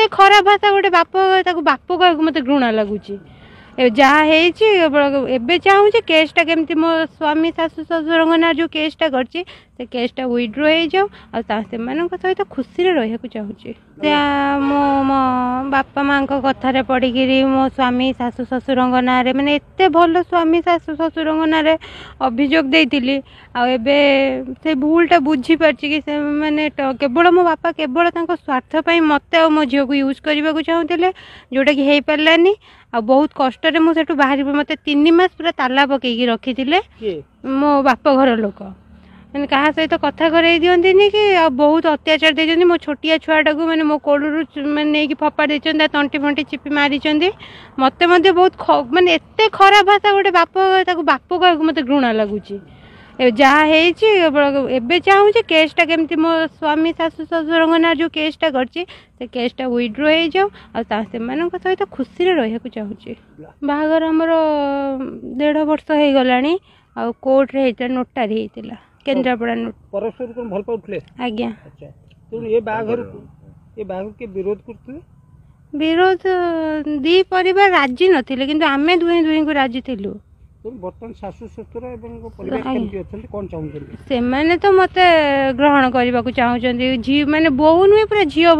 एते खराब भाषा गोटे बाप बाप कह मत घृणा लगुच जहाँ एबे चाहूँ केसटा केमती मो स्वामी शाशु शशुर ना जो केसटा करछि से केसटा विड्रो हो जाऊ आ सहित खुशी रहा चाहूँगी मो मो बापा माँ कथार पढ़ी मो स्वामी शाशु शशुर ना मैंने एत भल स्वामी शाशु शशुर ना अभियोग देती आबे से भूलटा बुझीपारछि कि से मैंने केवल मो बापा केवल स्वार्थपाई मत मो झील को यूज करने को चाहूले जोटा कि हो पारानी आ बहुत कष्ट मुझे बाहर मत 3 मास पूरा ताला पकईकी रखी मो बाप घर लोक मैंने क्या सहित कथा करे दिखती कि बहुत अत्याचार देते मो छोटिया छुआटा को मैंने मो कोड़ू मैंने फपा देते तंटी फंटी चिपी मारी मत बहुत मानते एत खराब भाषा गोटे बाप बाप कह मत घृणा लगुच जहाँ एबे चाहूँ केसटा केमती मो स्वामी शाशु शशुर ना जो केसटा करछि से केसटा विड्रो हो जाऊ आ सहित खुशी रहा चाहूँगी बाहागर आमर 1.5 वर्ष हो गलानी आ कोर्ट रे होता नोटारी होता केन्द्रापड़ा नोट परस्पर को भल पाउथले आज्ञा अच्छा तो ये बाहागर के विरोध करथले विरोध दी परिवार राजी नथिले किंतु आमे दुई को राजी थिलु बर्तमान शाशु शशुर एवं परिवार केमती अछंती कोन चाहूछंती से माने तो मते ग्रहण करबा को चाहूछंती झी माने बहु नुहे पूरा झियो